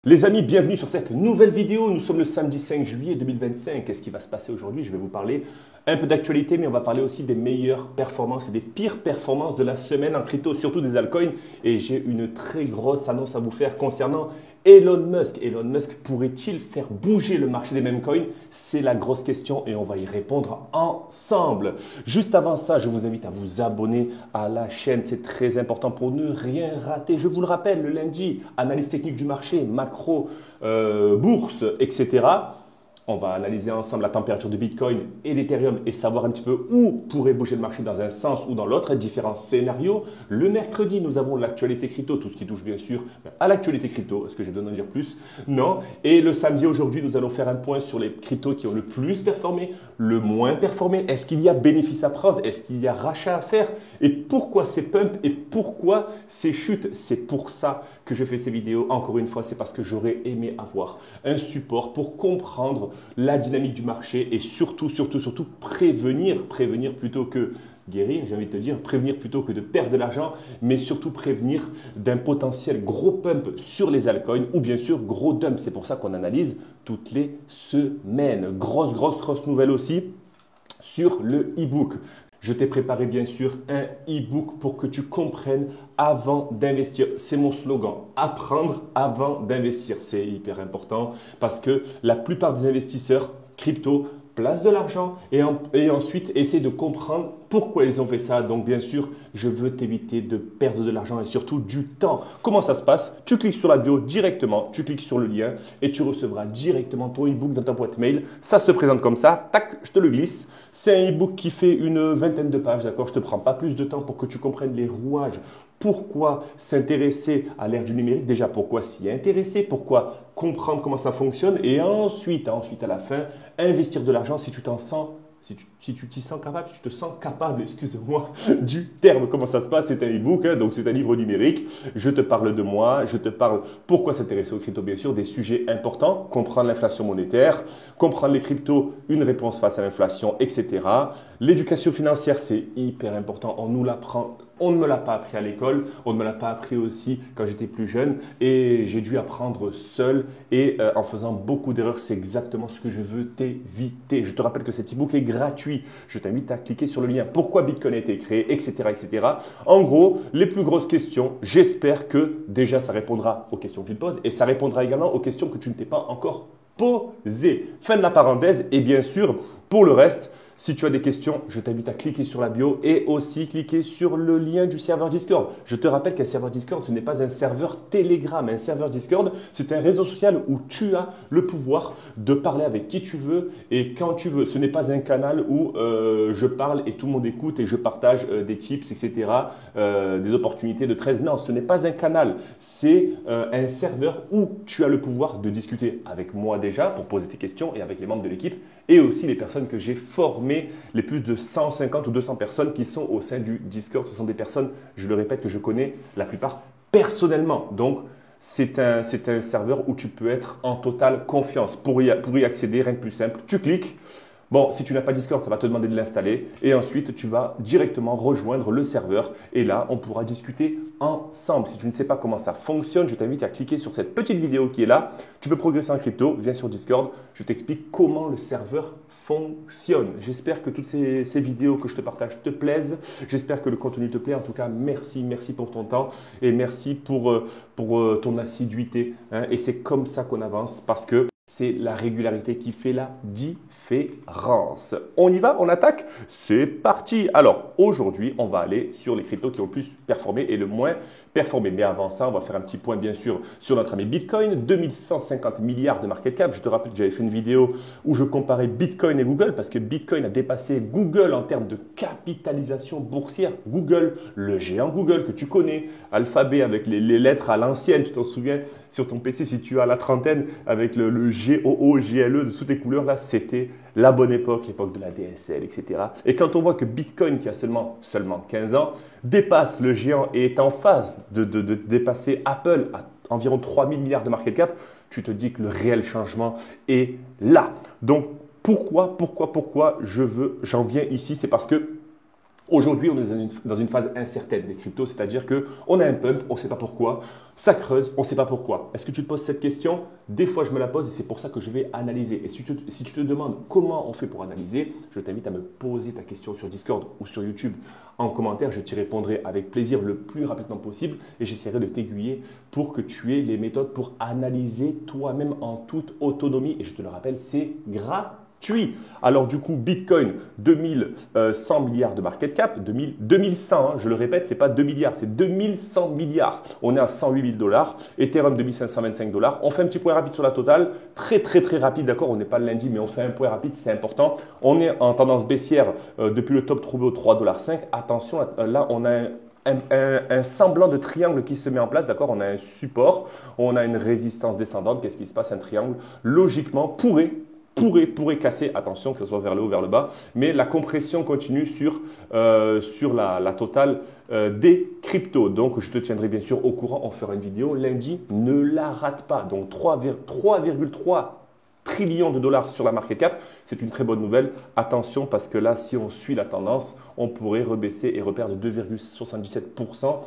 Les amis, bienvenue sur cette nouvelle vidéo. Nous sommes le samedi 5 juillet 2025. Qu'est-ce qui va se passer aujourd'hui? Je vais vous parler un peu d'actualité, mais on va parler aussi des meilleures performances et des pires performances de la semaine en crypto, surtout des altcoins. Et j'ai une très grosse annonce à vous faire concernant Elon Musk. Elon Musk pourrait-il faire bouger le marché des meme coins? C'est la grosse question et on va y répondre ensemble. Juste avant ça, je vous invite à vous abonner à la chaîne. C'est très important pour ne rien rater. Je vous le rappelle, le lundi, analyse technique du marché, macro, bourse, etc. On va analyser ensemble la température de Bitcoin et d'Ethereum et savoir un petit peu où pourrait bouger le marché dans un sens ou dans l'autre, différents scénarios. Le mercredi, nous avons l'actualité crypto, tout ce qui touche bien sûr à l'actualité crypto. Est-ce que j'ai besoin d'en dire plus? Non. Et le samedi, aujourd'hui, nous allons faire un point sur les cryptos qui ont le plus performé, le moins performé. Est-ce qu'il y a bénéfice à prendre? Est-ce qu'il y a rachat à faire? Et pourquoi ces pumps et pourquoi ces chutes? C'est pour ça que je fais ces vidéos. Encore une fois, c'est parce que j'aurais aimé avoir un support pour comprendre la dynamique du marché et surtout prévenir plutôt que guérir, j'ai envie de te dire, prévenir plutôt que de perdre de l'argent, mais surtout prévenir d'un potentiel gros pump sur les altcoins ou bien sûr gros dump. C'est pour ça qu'on analyse toutes les semaines. Grosse nouvelle aussi sur le e-book. Je t'ai préparé bien sûr un e-book pour que tu comprennes avant d'investir. C'est mon slogan, apprendre avant d'investir. C'est hyper important parce que la plupart des investisseurs crypto placent de l'argent et ensuite essaient de comprendre pourquoi ils ont fait ça. Donc bien sûr, je veux t'éviter de perdre de l'argent et surtout du temps. Comment ça se passe? Tu cliques sur la bio directement, tu cliques sur le lien et tu recevras directement ton e-book dans ta boîte mail. Ça se présente comme ça, tac, je te le glisse. C'est un e-book qui fait une vingtaine de pages, d'accord? Je ne te prends pas plus de temps pour que tu comprennes les rouages. Pourquoi s'intéresser à l'ère du numérique? Déjà, pourquoi s'y intéresser? Pourquoi comprendre comment ça fonctionne? Et ensuite, à la fin, investir de l'argent si tu t'en sens si tu t'y sens capable, si tu te sens capable, excusez-moi, du terme, comment ça se passe, c'est un e-book, hein, donc c'est un livre numérique. Je te parle de moi, je te parle pourquoi s'intéresser aux cryptos, bien sûr, des sujets importants, comprendre l'inflation monétaire, comprendre les cryptos, une réponse face à l'inflation, etc. L'éducation financière, c'est hyper important, on nous l'apprend. On ne me l'a pas appris à l'école, on ne me l'a pas appris aussi quand j'étais plus jeune et j'ai dû apprendre seul et en faisant beaucoup d'erreurs, c'est exactement ce que je veux t'éviter. Je te rappelle que cet e-book est gratuit. Je t'invite à cliquer sur le lien pourquoi Bitcoin a été créé, etc. En gros, les plus grosses questions, j'espère que déjà ça répondra aux questions que tu te poses et ça répondra également aux questions que tu ne t'es pas encore posées. Fin de la parenthèse et bien sûr, pour le reste, si tu as des questions, je t'invite à cliquer sur la bio et aussi cliquer sur le lien du serveur Discord. Je te rappelle qu'un serveur Discord, ce n'est pas un serveur Telegram. Un serveur Discord, c'est un réseau social où tu as le pouvoir de parler avec qui tu veux et quand tu veux. Ce n'est pas un canal où je parle et tout le monde écoute et je partage des tips, etc., des opportunités de trade. Non, ce n'est pas un canal. C'est un serveur où tu as le pouvoir de discuter avec moi déjà pour poser tes questions et avec les membres de l'équipe et aussi les personnes que j'ai formées, les plus de 150 ou 200 personnes qui sont au sein du Discord. Ce sont des personnes, je le répète, que je connais la plupart personnellement. Donc, c'est un serveur où tu peux être en totale confiance. Pour y accéder, rien de plus simple, tu cliques. Bon, si tu n'as pas Discord, ça va te demander de l'installer et ensuite tu vas directement rejoindre le serveur et là, on pourra discuter ensemble. Si tu ne sais pas comment ça fonctionne, je t'invite à cliquer sur cette petite vidéo qui est là. Tu peux progresser en crypto, viens sur Discord, je t'explique comment le serveur fonctionne. J'espère que toutes ces vidéos que je te partage te plaisent. J'espère que le contenu te plaît. En tout cas, merci pour ton temps et merci pour ton assiduité, hein. Et c'est comme ça qu'on avance parce que c'est la régularité qui fait la différence. On y va, on attaque? C'est parti. Alors, aujourd'hui, on va aller sur les cryptos qui ont le plus performé et le moins performé. Mais avant ça, on va faire un petit point, bien sûr, sur notre ami Bitcoin. 2150 milliards de market cap. Je te rappelle que j'avais fait une vidéo où je comparais Bitcoin et Google parce que Bitcoin a dépassé Google en termes de capitalisation boursière. Google, le géant Google que tu connais, alphabet avec les lettres à l'ancienne, tu t'en souviens, sur ton PC, si tu as la trentaine, avec le GOO, GLE de toutes les couleurs, là, c'était la bonne époque, l'époque de la DSL, etc. Et quand on voit que Bitcoin, qui a seulement 15 ans, dépasse le géant et est en phase de dépasser Apple à environ 3000 milliards de market cap, tu te dis que le réel changement est là. Donc, pourquoi j'en viens ici? C'est parce que Aujourd'hui, on est dans une phase incertaine des cryptos, c'est-à-dire qu'on a un pump, on ne sait pas pourquoi, ça creuse, on ne sait pas pourquoi. Est-ce que tu te poses cette question? Des fois, je me la pose et c'est pour ça que je vais analyser. Et si tu te demandes comment on fait pour analyser, je t'invite à me poser ta question sur Discord ou sur YouTube en commentaire. Je t'y répondrai avec plaisir le plus rapidement possible et j'essaierai de t'aiguiller pour que tu aies les méthodes pour analyser toi-même en toute autonomie. Et je te le rappelle, c'est gratuit. Alors du coup, Bitcoin, 2100 milliards de market cap, 2100, hein, je le répète, c'est pas 2 milliards, c'est 2100 milliards. On est à 108 000 $, Ethereum 2525 $. On fait un petit point rapide sur la totale, très rapide, d'accord, on n'est pas le lundi, mais on fait un point rapide, c'est important. On est en tendance baissière depuis le top trouvé au 3,5 $. Attention, là on a un semblant de triangle qui se met en place, d'accord. On a un support, on a une résistance descendante. Qu'est-ce qui se passe? Un triangle, logiquement, pourrait casser, attention que ce soit vers le haut ou vers le bas, mais la compression continue sur la totale des cryptos. Donc je te tiendrai bien sûr au courant, on fera une vidéo lundi, ne la rate pas. Donc 3,3 trillions de dollars sur la market cap, c'est une très bonne nouvelle. Attention parce que là, si on suit la tendance, on pourrait rebaisser et reperdre 2,77%.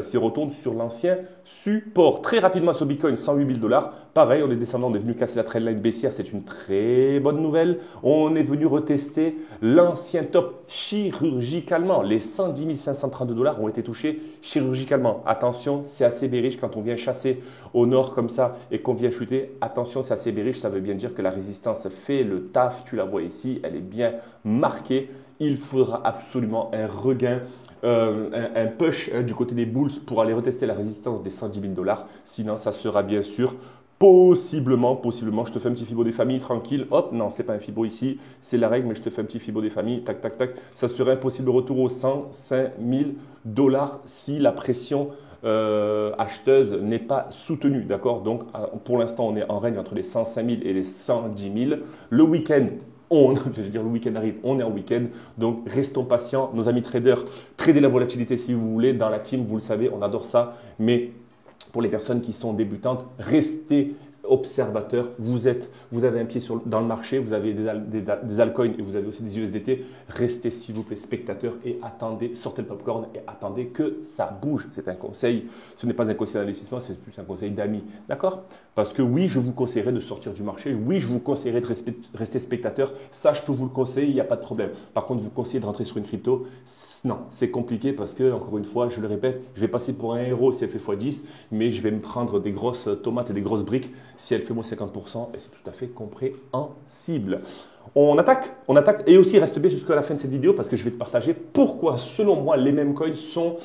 Si on retourne sur l'ancien support. Très rapidement sur Bitcoin, 108 000 $. Pareil, on est descendant, on est venu casser la trendline baissière, c'est une très bonne nouvelle. On est venu retester l'ancien top chirurgicalement. Les 110 532 $ ont été touchés chirurgicalement. Attention, c'est assez bearish quand on vient chasser au nord comme ça et qu'on vient chuter. Attention, c'est assez bearish, ça veut bien dire que la résistance fait le taf. Tu la vois ici, elle est bien marquée. Il faudra absolument un regain, un push du côté des bulls pour aller retester la résistance des 110 000 $. Sinon, ça sera bien sûr possiblement, je te fais un petit fibo des familles, tranquille. Hop, non, c'est pas un fibo ici, c'est la règle, mais je te fais un petit fibo des familles, tac, tac, tac. Ça serait un possible retour aux 105 000 $ si la pression acheteuse n'est pas soutenue, d'accord. Donc, pour l'instant, on est en range entre les 105 000 et les 110 000. Le week-end, je veux dire, le week-end arrive, on est en week-end, donc restons patients. Nos amis traders, tradez la volatilité si vous voulez. Dans la team, vous le savez, on adore ça. Mais pour les personnes qui sont débutantes, restez observateurs. Vous avez un pied dans le marché, vous avez des altcoins et vous avez aussi des USDT. Restez s'il vous plaît spectateurs et attendez, sortez le popcorn et attendez que ça bouge. C'est un conseil, ce n'est pas un conseil d'investissement, c'est plus un conseil d'amis. D'accord? Parce que oui, je vous conseillerais de sortir du marché. Oui, je vous conseillerais de rester spectateur. Ça, je peux vous le conseiller, il n'y a pas de problème. Par contre, vous conseillez de rentrer sur une crypto, non, c'est compliqué parce que, encore une fois, je le répète, je vais passer pour un héros si elle fait x10, mais je vais me prendre des grosses tomates et des grosses briques si elle fait moins 50% et c'est tout à fait compréhensible. On attaque et aussi reste bien jusqu'à la fin de cette vidéo parce que je vais te partager pourquoi selon moi les meme coins sont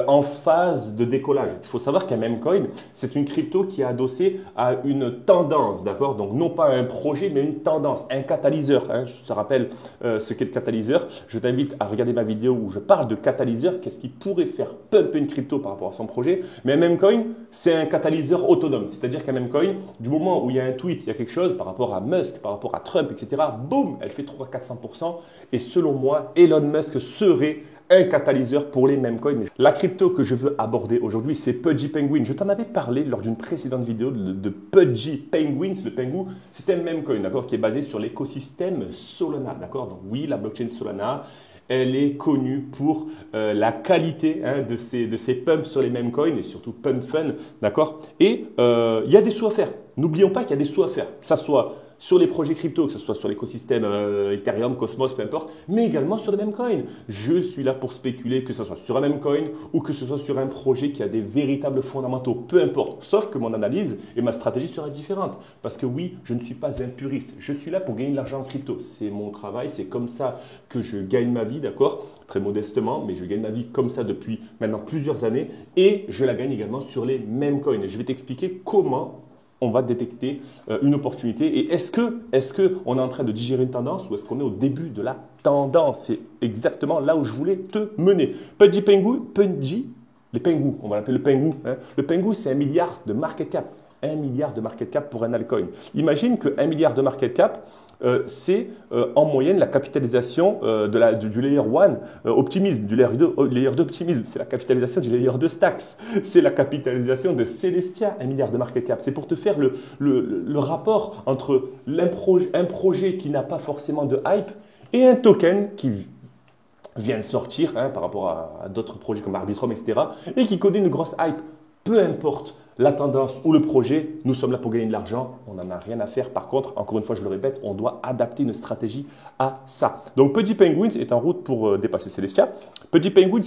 en phase de décollage. Il faut savoir qu'un meme coin c'est une crypto qui est adossée à une tendance, d'accord? Donc non pas un projet mais une tendance, un catalyseur. Hein. Je te rappelle ce qu'est le catalyseur. Je t'invite à regarder ma vidéo où je parle de catalyseur, qu'est-ce qui pourrait faire pumper une crypto par rapport à son projet. Mais un meme coin c'est un catalyseur autonome, c'est-à-dire qu'un meme coin du moment où il y a un tweet, il y a quelque chose par rapport à Musk, par rapport à Trump, etc. Boum, elle fait 300-400% et selon moi, Elon Musk serait un catalyseur pour les meme coins. La crypto que je veux aborder aujourd'hui, c'est Pudgy Penguin. Je t'en avais parlé lors d'une précédente vidéo de Pudgy Penguins. Le pingou, c'est un meme coin, d'accord, qui est basé sur l'écosystème Solana, d'accord. Donc oui, la blockchain Solana, elle est connue pour la qualité de ses pumps sur les meme coins et surtout pump fun, d'accord. Et il y a des sous à faire. N'oublions pas qu'il y a des sous à faire, que ça soit sur les projets crypto, que ce soit sur l'écosystème Ethereum, Cosmos, peu importe, mais également sur le meme coin. Je suis là pour spéculer, que ce soit sur un meme coin ou que ce soit sur un projet qui a des véritables fondamentaux, peu importe. Sauf que mon analyse et ma stratégie sera différente. Parce que oui, je ne suis pas un puriste. Je suis là pour gagner de l'argent en crypto. C'est mon travail, c'est comme ça que je gagne ma vie, d'accord? Très modestement, mais je gagne ma vie comme ça depuis maintenant plusieurs années et je la gagne également sur les meme coins. Je vais t'expliquer comment on va détecter une opportunité. Et est-ce que on est en train de digérer une tendance ou est-ce qu'on est au début de la tendance? C'est exactement là où je voulais te mener. Pudgy Penguin, les pingous, on va l'appeler le pingou. Hein. Le pingou, c'est 1 milliard de market cap. 1 milliard de market cap pour un altcoin. Imagine que 1 milliard de market cap, c'est en moyenne la capitalisation du layer 1 Optimism, du layer 2 Optimism. C'est la capitalisation du layer 2 Stacks. C'est la capitalisation de Celestia, 1 milliard de market cap. C'est pour te faire le rapport entre un projet qui n'a pas forcément de hype et un token qui vient de sortir par rapport à d'autres projets comme Arbitrum, etc. et qui connaît une grosse hype. Peu importe la tendance ou le projet, nous sommes là pour gagner de l'argent. On n'en a rien à faire. Par contre, encore une fois, je le répète, on doit adapter une stratégie à ça. Donc, Petit Penguins est en route pour dépasser Celestia. Petit Penguins,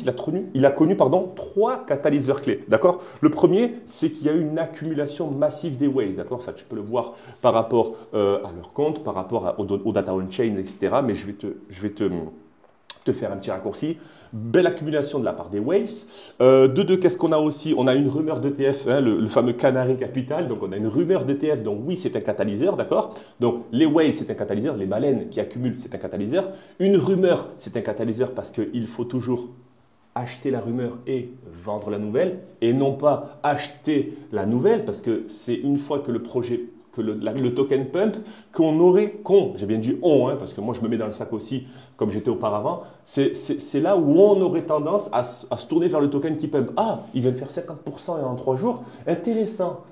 il a connu trois catalyseurs clés. D'accord. Le premier, c'est qu'il y a eu une accumulation massive des whales. D'accord. Ça, tu peux le voir par rapport à leur compte, par rapport au data on-chain, etc. Mais je vais te faire un petit raccourci. Belle accumulation de la part des whales. De deux, qu'est-ce qu'on a aussi? On a une rumeur d'ETF, le fameux Canary Capital. Donc, on a une rumeur d'ETF. Donc, oui, c'est un catalyseur, d'accord? Donc, les whales, c'est un catalyseur. Les baleines qui accumulent, c'est un catalyseur. Une rumeur, c'est un catalyseur parce qu'il faut toujours acheter la rumeur et vendre la nouvelle. Et non pas acheter la nouvelle parce que c'est une fois que le projet que le token pump, j'ai bien dit on, parce que moi je me mets dans le sac aussi, comme j'étais auparavant, c'est là où on aurait tendance à se tourner vers le token qui pump. Ah, il vient de faire 50% en 3 jours, intéressant.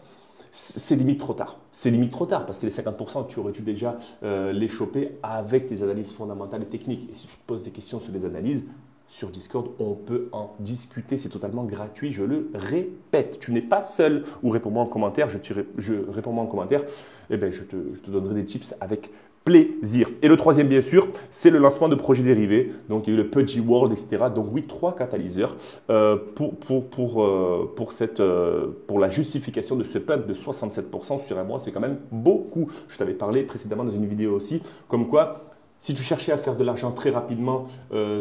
C'est limite trop tard. C'est limite trop tard parce que les 50%, tu aurais dû déjà les choper avec tes analyses fondamentales et techniques. Et si tu te poses des questions sur les analyses, sur Discord, on peut en discuter, c'est totalement gratuit, je le répète. Tu n'es pas seul. Ou réponds-moi en commentaire, réponds-moi en commentaire, et je te donnerai des tips avec plaisir. Et le troisième, bien sûr, c'est le lancement de projets dérivés. Donc, il y a eu le Pudgy World, etc. Donc, oui, 3 catalyseurs pour la justification de ce pump de 67% sur un mois. C'est quand même beaucoup. Je t'avais parlé précédemment dans une vidéo aussi, comme quoi, si tu cherchais à faire de l'argent très rapidement,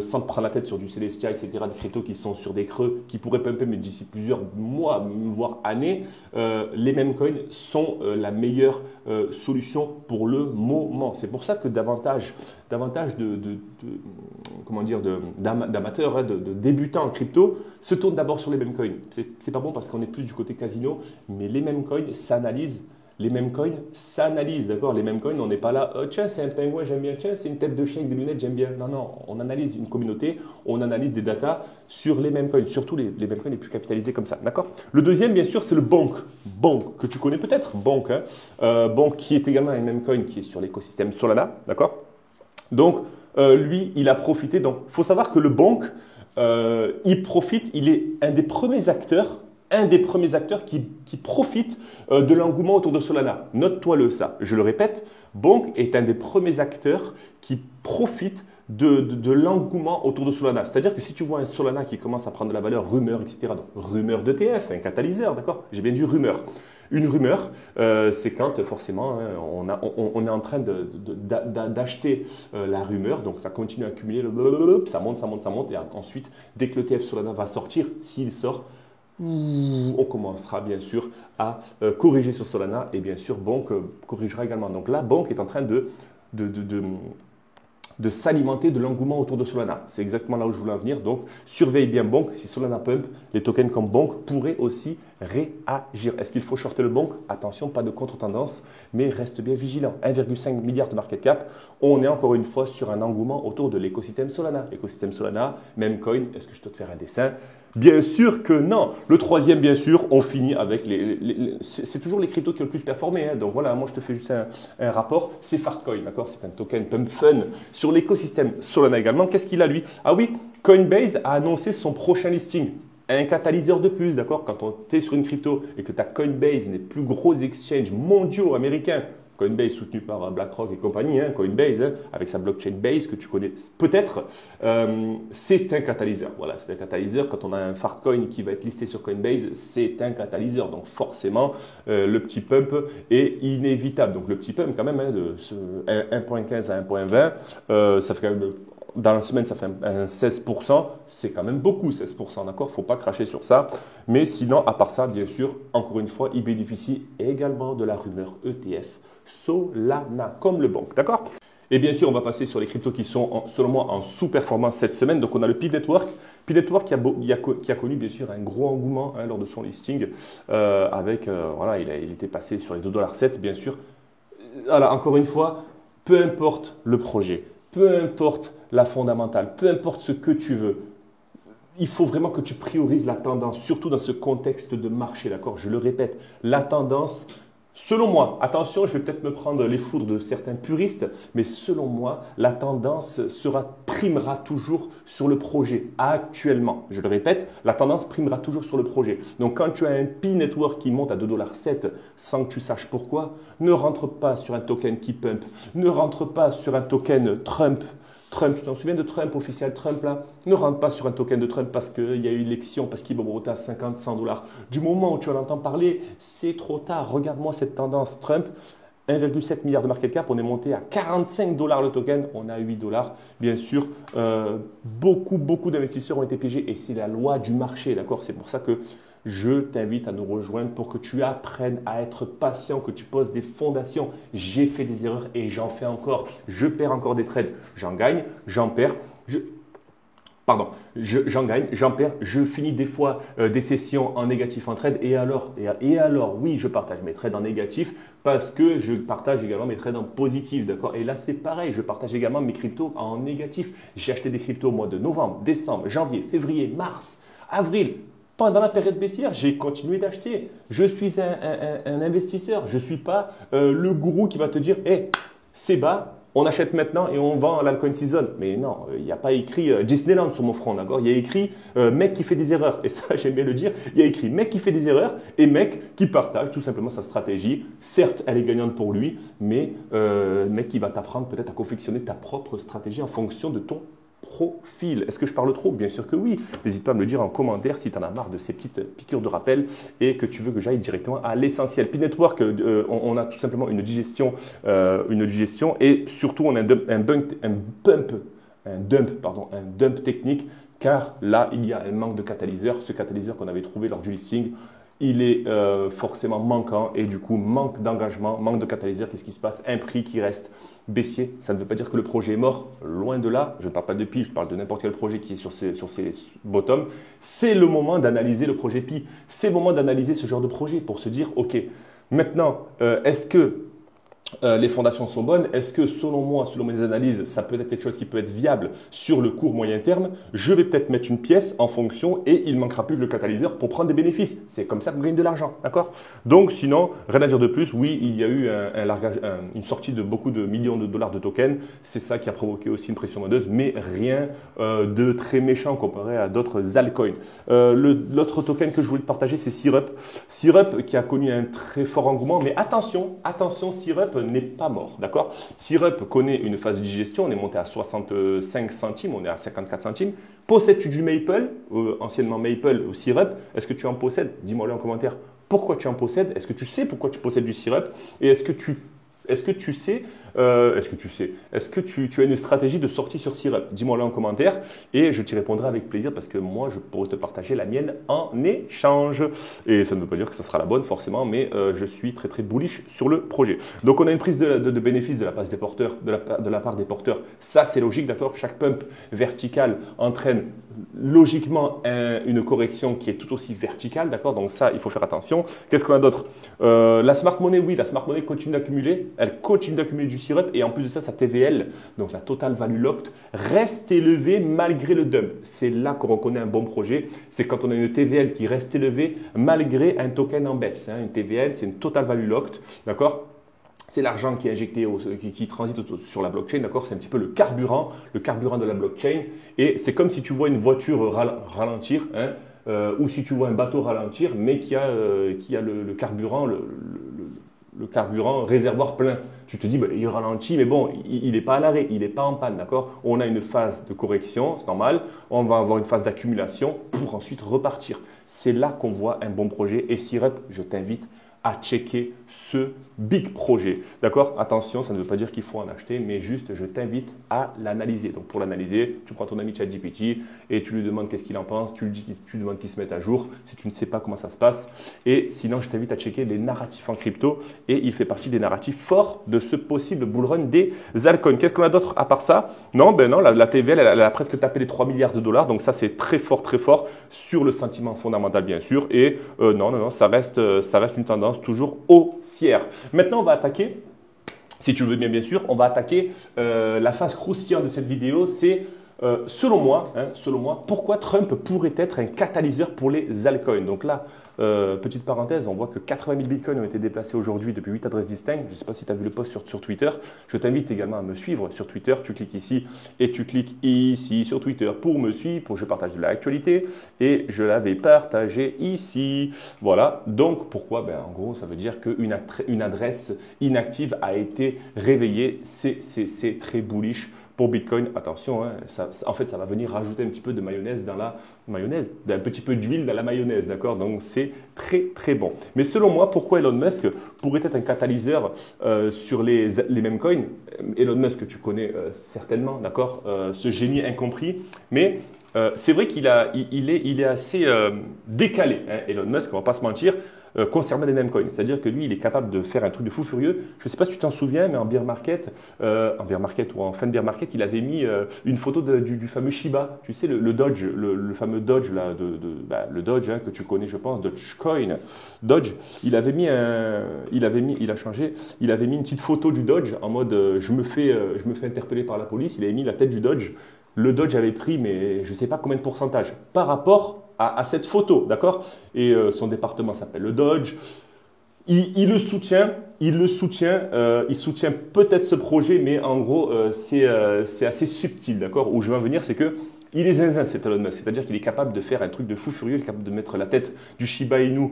sans te prendre la tête sur du Celestia, etc., des cryptos qui sont sur des creux, qui pourraient pumper, mais d'ici plusieurs mois, voire années, les mêmes coins sont la meilleure solution pour le moment. C'est pour ça que davantage d'amateurs, de débutants en crypto, se tournent d'abord sur les mêmes coins. C'est pas bon parce qu'on est plus du côté casino, mais les mêmes coins s'analysent. Les mêmes coins s'analysent, d'accord? Les mêmes coins, on n'est pas là, tiens, c'est un pingouin, j'aime bien, tiens, c'est une tête de chien avec des lunettes, j'aime bien. Non, non, on analyse une communauté, on analyse des datas sur les mêmes coins, surtout les mêmes coins les plus capitalisés comme ça, d'accord? Le deuxième, bien sûr, c'est le Bonk. Bonk, que tu connais peut-être, Bonk, Bonk qui est également un même coin qui est sur l'écosystème Solana, d'accord? Donc, lui, il a profité. Donc, il faut savoir que le Bonk, il est un des premiers acteurs qui profite de l'engouement autour de Solana. Note-toi-le ça. Je le répète, Bonk est un des premiers acteurs qui profite de l'engouement autour de Solana. C'est-à-dire que si tu vois un Solana qui commence à prendre de la valeur, rumeur, etc., donc rumeur d'ETF, un catalyseur, d'accord? J'ai bien dit rumeur. Une rumeur, c'est quand forcément on est en train d'acheter la rumeur, donc ça continue à accumuler, ça monte, et ensuite, dès que l'ETF Solana va sortir, s'il sort, on commencera bien sûr à corriger sur Solana et bien sûr Bonk corrigera également. Donc là, Bonk est en train de s'alimenter de l'engouement autour de Solana. C'est exactement là où je voulais en venir. Donc, surveille bien Bonk. Si Solana pump, les tokens comme Bonk pourraient aussi réagir. Est-ce qu'il faut shorter le Bonk? Attention, pas de contre-tendance, mais reste bien vigilant. 1,5 milliard de market cap. On est encore une fois sur un engouement autour de l'écosystème Solana. Écosystème Solana, même coin. Est-ce que je dois te faire un dessin? Bien sûr que non. Le troisième, bien sûr, on finit avec c'est toujours les cryptos qui ont le plus performé. Donc voilà, moi je te fais juste un rapport. C'est Fartcoin, d'accord? C'est un token Pump Fun sur l'écosystème Solana également. Qu'est-ce qu'il a lui? Ah oui, Coinbase a annoncé son prochain listing. Un catalyseur de plus, d'accord? Quand tu es sur une crypto et que tu as Coinbase, les plus gros exchanges mondiaux américains, Coinbase soutenu par BlackRock et compagnie, Coinbase, avec sa blockchain Base que tu connais peut-être, c'est un catalyseur. Voilà, c'est un catalyseur. Quand on a un Fartcoin qui va être listé sur Coinbase, c'est un catalyseur. Donc forcément, le petit pump est inévitable. Donc le petit pump quand même, de 1.15 à 1.20, ça fait quand même... Dans la semaine, ça fait un 16%. C'est quand même beaucoup, 16%, d'accord? Il ne faut pas cracher sur ça. Mais sinon, à part ça, bien sûr, encore une fois, il bénéficie également de la rumeur ETF Solana, comme le Bonk, d'accord? Et bien sûr, on va passer sur les cryptos qui sont, selon moi, en sous-performance cette semaine. Donc, on a le Pi Network. Pi Network qui a connu, bien sûr, un gros engouement lors de son listing. Voilà, il était passé sur les 2,7 $, bien sûr. Voilà, encore une fois, peu importe le projet, peu importe la fondamentale, peu importe ce que tu veux, il faut vraiment que tu priorises la tendance, surtout dans ce contexte de marché, d'accord? Je le répète, la tendance Selon moi, attention, je vais peut-être me prendre les foudres de certains puristes, mais selon moi, la tendance primera toujours sur le projet. Actuellement, je le répète, la tendance primera toujours sur le projet. Donc quand tu as un P-Network qui monte à 2,7 $ sans que tu saches pourquoi, ne rentre pas sur un token qui pump, ne rentre pas sur un token Trump. Trump, tu t'en souviens de Trump, officiel Trump là? Ne rentre pas sur un token de Trump parce qu'il y a eu élection, parce qu'il va monter à 50, 100 $. Du moment où tu en entends parler, c'est trop tard. Regarde-moi cette tendance Trump. 1,7 milliard de market cap, on est monté à 45 $ le token, on a 8 $. Bien sûr, beaucoup d'investisseurs ont été piégés et c'est la loi du marché, d'accord? C'est pour ça que je t'invite à nous rejoindre pour que tu apprennes à être patient, que tu poses des fondations. J'ai fait des erreurs et j'en fais encore. Je perds encore des trades. J'en gagne, j'en perds. J'en gagne, j'en perds, je finis des fois des sessions en négatif en trade et alors, oui, je partage mes trades en négatif parce que je partage également mes trades en positif, d'accord? Et là, c'est pareil, je partage également mes cryptos en négatif. J'ai acheté des cryptos au mois de novembre, décembre, janvier, février, mars, avril. Pendant la période baissière, j'ai continué d'acheter. Je suis un investisseur, je ne suis pas le gourou qui va te dire hey, « c'est bas ». On achète maintenant et on vend à l'alcoin season. Mais non, il n'y a pas écrit Disneyland sur mon front, d'accord? Il y a écrit mec qui fait des erreurs. Et ça, j'aime bien le dire. Il y a écrit mec qui fait des erreurs et mec qui partage tout simplement sa stratégie. Certes, elle est gagnante pour lui, mais mec qui va t'apprendre peut-être à confectionner ta propre stratégie en fonction de ton profil. Est-ce que je parle trop? Bien sûr que oui. N'hésite pas à me le dire en commentaire si tu en as marre de ces petites piqûres de rappel et que tu veux que j'aille directement à l'essentiel. P-Network, on a tout simplement une digestion et surtout on a un dump technique car là il y a un manque de catalyseur. Ce catalyseur qu'on avait trouvé lors du listing, il est forcément manquant et du coup, manque d'engagement, manque de catalyseur. Qu'est-ce qui se passe? Un prix qui reste baissier. Ça ne veut pas dire que le projet est mort. Loin de là. Je ne parle pas de Pi, je parle de n'importe quel projet qui est sur ses bottoms. C'est le moment d'analyser le projet Pi. C'est le moment d'analyser ce genre de projet pour se dire, OK, maintenant, est-ce que les fondations sont bonnes? Est-ce que selon moi, selon mes analyses, ça peut être quelque chose qui peut être viable sur le court moyen terme? Je vais peut-être mettre une pièce en fonction et il ne manquera plus que le catalyseur pour prendre des bénéfices. C'est comme ça qu'on gagne de l'argent, d'accord? Donc sinon, rien à dire de plus. Oui, il y a eu une sortie de beaucoup de millions de dollars de tokens. C'est ça qui a provoqué aussi une pression vendeuse, mais rien de très méchant comparé à d'autres altcoins. L'autre token que je voulais te partager, c'est Syrup. Syrup qui a connu un très fort engouement, mais attention, Syrup n'est pas mort, d'accord? Syrup connaît une phase de digestion, on est monté à 65 centimes, on est à 54 centimes. Possèdes-tu du Maple, anciennement Maple ou Syrup? Est-ce que tu en possèdes? Dis-moi-le en commentaire. Pourquoi tu en possèdes? Est-ce que tu sais pourquoi tu possèdes du Syrup? Et est-ce que tu sais, est-ce que tu as une stratégie de sortie sur Syrup? Dis-moi-le en commentaire et je t'y répondrai avec plaisir parce que moi, je pourrais te partager la mienne en échange. Et ça ne veut pas dire que ce sera la bonne forcément, mais je suis très bullish sur le projet. Donc, on a une prise de bénéfice de la part des porteurs, de la part des porteurs. Ça, c'est logique, d'accord? Chaque pump vertical entraîne logiquement une correction qui est tout aussi verticale, d'accord? Donc ça, il faut faire attention. Qu'est-ce qu'on a d'autre? La smart money, oui, la smart money continue d'accumuler. Elle continue d'accumuler du Syrup et en plus de ça, sa TVL, donc la Total Value Locked, reste élevée malgré le dump. C'est là qu'on reconnaît un bon projet. C'est quand on a une TVL qui reste élevée malgré un token en baisse. Une TVL, c'est une Total Value Locked, d'accord? C'est l'argent qui est injecté, qui transite sur la blockchain, d'accord? C'est un petit peu le carburant de la blockchain. Et c'est comme si tu vois une voiture ralentir, ou si tu vois un bateau ralentir, mais qui a le carburant, le carburant réservoir plein. Tu te dis, bah, il ralentit, mais bon, il n'est pas à l'arrêt, il n'est pas en panne, d'accord? On a une phase de correction, c'est normal. On va avoir une phase d'accumulation pour ensuite repartir. C'est là qu'on voit un bon projet. Et Syrup, je t'invite à checker ce big projet. D'accord? Attention, ça ne veut pas dire qu'il faut en acheter, mais juste, je t'invite à l'analyser. Donc, pour l'analyser, tu prends ton ami ChatGPT et tu lui demandes qu'est-ce qu'il en pense, tu lui demandes qu'il se mette à jour si tu ne sais pas comment ça se passe. Et sinon, je t'invite à checker les narratifs en crypto et il fait partie des narratifs forts de ce possible bull run des altcoins. Qu'est-ce qu'on a d'autre à part ça? Non, ben non, la TVL, elle a presque tapé les 3 milliards de dollars. Donc, ça, c'est très fort sur le sentiment fondamental, bien sûr. Et non, ça reste une tendance toujours haussière. Maintenant, on va attaquer, si tu le veux bien sûr, on va attaquer la phase croustillante de cette vidéo, c'est selon moi, pourquoi Trump pourrait être un catalyseur pour les altcoins? Donc là, petite parenthèse, on voit que 80 000 bitcoins ont été déplacés aujourd'hui depuis 8 adresses distinctes. Je ne sais pas si tu as vu le post sur Twitter. Je t'invite également à me suivre sur Twitter. Tu cliques ici et tu cliques ici sur Twitter pour me suivre, pour que je partage de l'actualité. Et je l'avais partagé ici. Voilà. Donc, pourquoi? Ben, en gros, ça veut dire qu'une adresse inactive a été réveillée. C'est très bullish pour Bitcoin. Attention, hein, en fait, ça va venir rajouter un petit peu de mayonnaise dans la mayonnaise, d'un petit peu d'huile dans la mayonnaise, d'accord? Donc, c'est très, très bon. Mais selon moi, pourquoi Elon Musk pourrait être un catalyseur sur les mêmes coins? Elon Musk, tu connais certainement, d'accord? Ce génie incompris. Mais c'est vrai qu'il est assez décalé, hein, Elon Musk, on ne va pas se mentir. Concernant les mêmes coins. C'est-à-dire que lui, il est capable de faire un truc de fou furieux. Je ne sais pas si tu t'en souviens, mais en bear market ou en fin de bear market, il avait mis une photo du fameux Shiba. Tu sais, le Doge, le fameux Doge, là, le Doge hein, que tu connais, je pense, Dogecoin. Doge, il avait mis une petite photo du Doge en mode je me fais interpeller par la police. Il avait mis la tête du Doge. Le Doge avait pris, mais je ne sais pas combien de pourcentage par rapport à cette photo, d'accord? Et son département s'appelle le Dodge. Il le soutient, il soutient peut-être ce projet, mais en gros, c'est assez subtil, d'accord? Où je veux en venir, c'est que il est zinzin, cet Elon Musk. C'est-à-dire qu'il est capable de faire un truc de fou furieux, il est capable de mettre la tête du Shiba Inu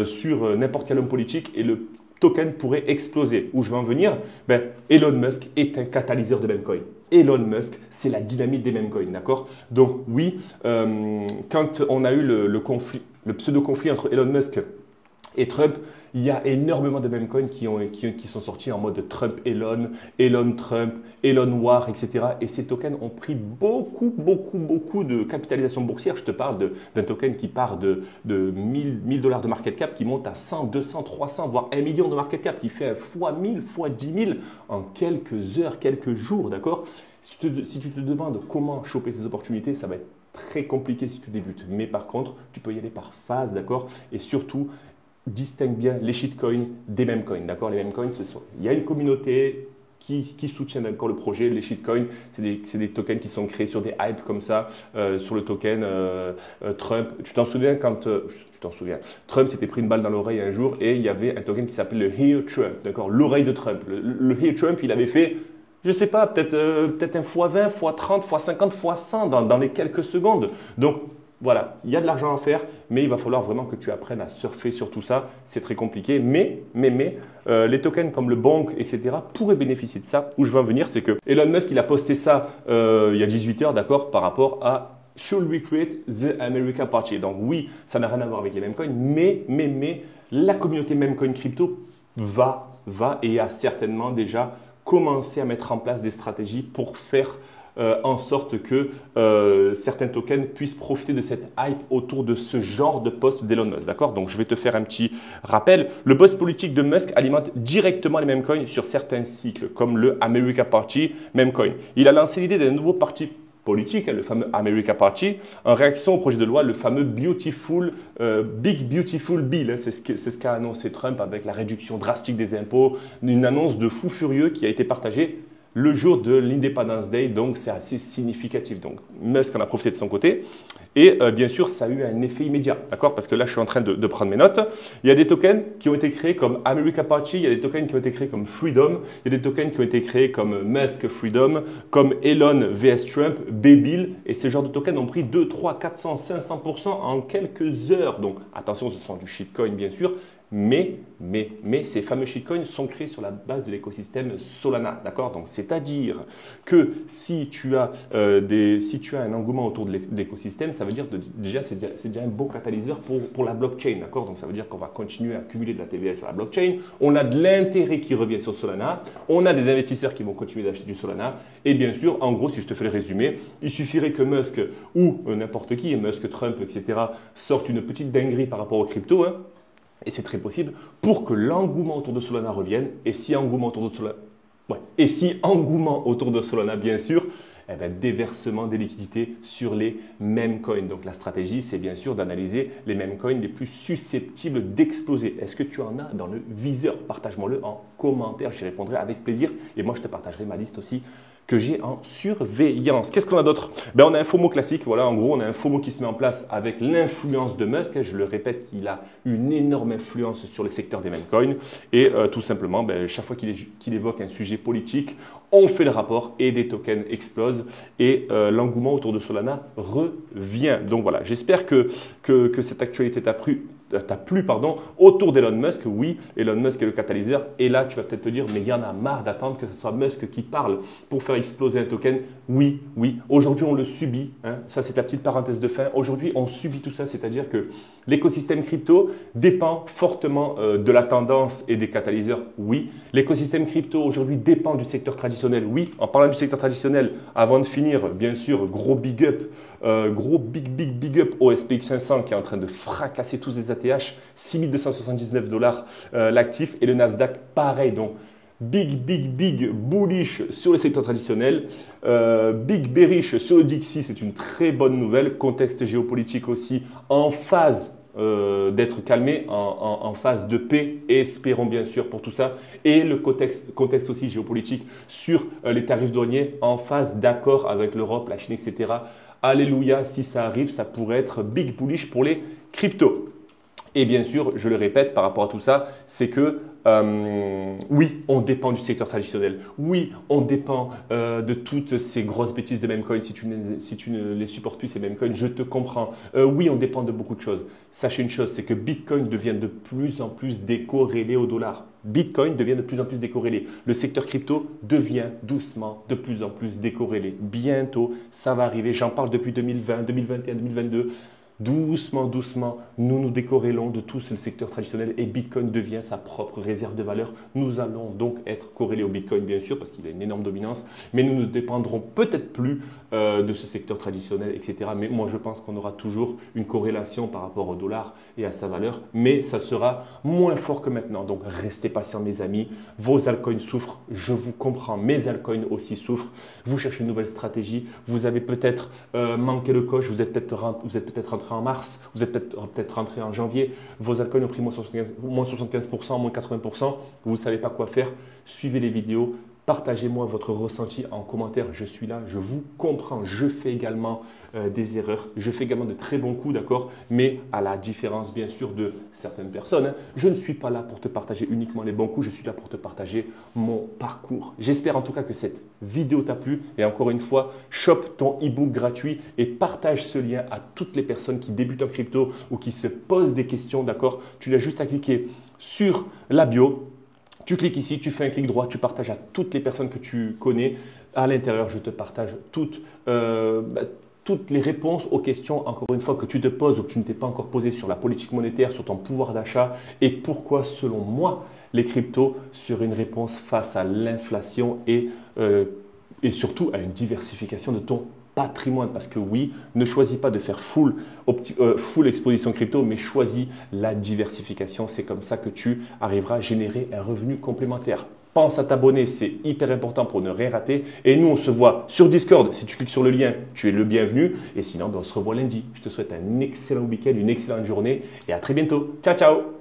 sur n'importe quel homme politique et le token pourrait exploser. Où je veux en venir? Ben, Elon Musk est un catalyseur de memecoin. Elon Musk, c'est la dynamite des memecoins, d'accord? Donc oui, quand on a eu le pseudo-conflit entre Elon Musk et Trump, il y a énormément de memecoins qui sont sortis en mode Trump-Elon, Elon-Trump, Elon-War, etc. Et ces tokens ont pris beaucoup de capitalisation boursière. Je te parle d'un token qui part de 1000 dollars de market cap, qui monte à 100, 200, 300, voire 1 million de market cap, qui fait un fois 1000, fois 10 000 en quelques heures, quelques jours, d'accord? Si tu te demandes comment choper ces opportunités, ça va être très compliqué si tu débutes. Mais par contre, tu peux y aller par phase, d'accord? Et surtout, distingue bien les shitcoins des memecoins, d'accord? Les memecoins, il y a une communauté qui soutient encore le projet. Les shitcoins, c'est des tokens qui sont créés sur des hypes comme ça, sur le token Trump. Tu t'en souviens Trump s'était pris une balle dans l'oreille un jour et il y avait un token qui s'appelle le Hear Trump, d'accord? L'oreille de Trump. Le Hear Trump, il avait fait, je ne sais pas, peut-être un x20, x30, x50, x100 dans les quelques secondes. Donc, voilà, il y a de l'argent à faire, mais il va falloir vraiment que tu apprennes à surfer sur tout ça. C'est très compliqué, mais les tokens comme le Bonk, etc. pourraient bénéficier de ça. Où je veux en venir, c'est que Elon Musk, il a posté ça il y a 18 heures, d'accord, par rapport à Should we create the America Party? Donc oui, ça n'a rien à voir avec les memecoins, mais la communauté memecoin crypto va et a certainement déjà commencé à mettre en place des stratégies pour faire en sorte que certains tokens puissent profiter de cette hype autour de ce genre de poste d'Elon Musk. D'accord? Donc, je vais te faire un petit rappel. Le boss politique de Musk alimente directement les memecoins sur certains cycles, comme le America Party Memecoin. Il a lancé l'idée d'un nouveau parti politique, le fameux America Party, en réaction au projet de loi, le fameux Big Beautiful Bill. C'est ce qu'a annoncé Trump avec la réduction drastique des impôts, une annonce de fou furieux qui a été partagée le jour de l'Independence Day, donc c'est assez significatif. Donc Musk en a profité de son côté. Et bien sûr, ça a eu un effet immédiat, d'accord? Parce que là, je suis en train de prendre mes notes. Il y a des tokens qui ont été créés comme America Party, il y a des tokens qui ont été créés comme Freedom, il y a des tokens qui ont été créés comme Musk Freedom, comme Elon vs Trump, Bill. Et ces genres de tokens ont pris 2, 3, 400, 500% en quelques heures. Donc attention, ce sont du shitcoin, bien sûr. Mais ces fameux shitcoins sont créés sur la base de l'écosystème Solana, d'accord? Donc, c'est-à-dire que si tu as un engouement autour de l'écosystème, ça veut dire c'est déjà un bon catalyseur pour la blockchain, d'accord? Donc, ça veut dire qu'on va continuer à accumuler de la TVL sur la blockchain. On a de l'intérêt qui revient sur Solana. On a des investisseurs qui vont continuer d'acheter du Solana. Et bien sûr, en gros, si je te fais le résumé, il suffirait que Musk ou n'importe qui, Musk, Trump, etc., sortent une petite dinguerie par rapport aux cryptos, hein, et c'est très possible, pour que l'engouement autour de Solana revienne. Et si engouement autour de Solana, bien sûr, eh bien, déversement des liquidités sur les mêmes coins. Donc la stratégie, c'est bien sûr d'analyser les mêmes coins les plus susceptibles d'exploser. Est-ce que tu en as dans le viseur? Partage-moi-le en commentaire, j'y répondrai avec plaisir. Et moi, je te partagerai ma liste aussi que j'ai en surveillance. Qu'est-ce qu'on a d'autre? Ben, on a un FOMO classique. Voilà, en gros, on a un FOMO qui se met en place avec l'influence de Musk. Je le répète, il a une énorme influence sur le secteur des meme coins. Et tout simplement, ben, chaque fois qu'il évoque un sujet politique, on fait le rapport et des tokens explosent et l'engouement autour de Solana revient. Donc voilà, j'espère que cette actualité t'a plu, autour d'Elon Musk. Oui, Elon Musk est le catalyseur. Et là, tu vas peut-être te dire, mais il y en a marre d'attendre que ce soit Musk qui parle pour faire exploser un token. Oui, oui. Aujourd'hui, on le subit. Hein. Ça, c'est la petite parenthèse de fin. Aujourd'hui, on subit tout ça. C'est-à-dire que l'écosystème crypto dépend fortement de la tendance et des catalyseurs. Oui. L'écosystème crypto aujourd'hui dépend du secteur traditionnel. Oui. En parlant du secteur traditionnel, avant de finir, bien sûr, gros big up. Big up au SPX 500 qui est en train de fracasser tous les ATH, 6279 $ l'actif, et le Nasdaq pareil. Donc big bullish sur le secteur traditionnel, big bearish sur le Dixie, c'est une très bonne nouvelle. Contexte géopolitique aussi en phase d'être calmé, en phase de paix, et espérons bien sûr pour tout ça. Et le contexte aussi géopolitique sur les tarifs douaniers en phase d'accord avec l'Europe, la Chine, etc. Alléluia, si ça arrive, ça pourrait être big bullish pour les cryptos. Et bien sûr, je le répète par rapport à tout ça, c'est que oui, on dépend du secteur traditionnel. Oui, on dépend de toutes ces grosses bêtises de memecoin. Si tu ne les supportes plus, ces memecoins, je te comprends. Oui, on dépend de beaucoup de choses. Sachez une chose, c'est que Bitcoin devient de plus en plus décorrélé au dollar. Bitcoin devient de plus en plus décorrélé. Le secteur crypto devient doucement de plus en plus décorrélé. Bientôt, ça va arriver. J'en parle depuis 2020, 2021, 2022. Doucement, nous décorrélons de tout le secteur traditionnel et Bitcoin devient sa propre réserve de valeur. Nous allons donc être corrélés au Bitcoin, bien sûr, parce qu'il a une énorme dominance, mais nous ne dépendrons peut-être plus de ce secteur traditionnel, etc. Mais moi, je pense qu'on aura toujours une corrélation par rapport au dollar et à sa valeur, mais ça sera moins fort que maintenant. Donc, restez patients, mes amis. Vos altcoins souffrent, je vous comprends. Mes altcoins aussi souffrent. Vous cherchez une nouvelle stratégie. Vous avez peut-être manqué le coche. Vous êtes peut-être rentré en mars. Vous êtes peut-être rentré en janvier. Vos altcoins ont pris moins 75%, moins 80%. Vous ne savez pas quoi faire. Suivez les vidéos. Partagez-moi votre ressenti en commentaire. Je suis là, je vous comprends. Je fais également des erreurs. Je fais également de très bons coups, d'accord? Mais à la différence, bien sûr, de certaines personnes, hein, je ne suis pas là pour te partager uniquement les bons coups. Je suis là pour te partager mon parcours. J'espère en tout cas que cette vidéo t'a plu. Et encore une fois, chope ton e-book gratuit et partage ce lien à toutes les personnes qui débutent en crypto ou qui se posent des questions, d'accord? Tu as juste à cliquer sur la bio. Tu cliques ici, tu fais un clic droit, tu partages à toutes les personnes que tu connais. À l'intérieur, je te partage toutes les réponses aux questions, encore une fois, que tu te poses ou que tu ne t'es pas encore posé sur la politique monétaire, sur ton pouvoir d'achat et pourquoi, selon moi, les cryptos seraient une réponse face à l'inflation et surtout à une diversification de ton patrimoine. Parce que oui, ne choisis pas de faire full exposition crypto, mais choisis la diversification. C'est comme ça que tu arriveras à générer un revenu complémentaire. Pense à t'abonner, c'est hyper important pour ne rien rater. Et nous, on se voit sur Discord. Si tu cliques sur le lien, tu es le bienvenu. Et sinon, on se revoit lundi. Je te souhaite un excellent week-end, une excellente journée et à très bientôt. Ciao, ciao!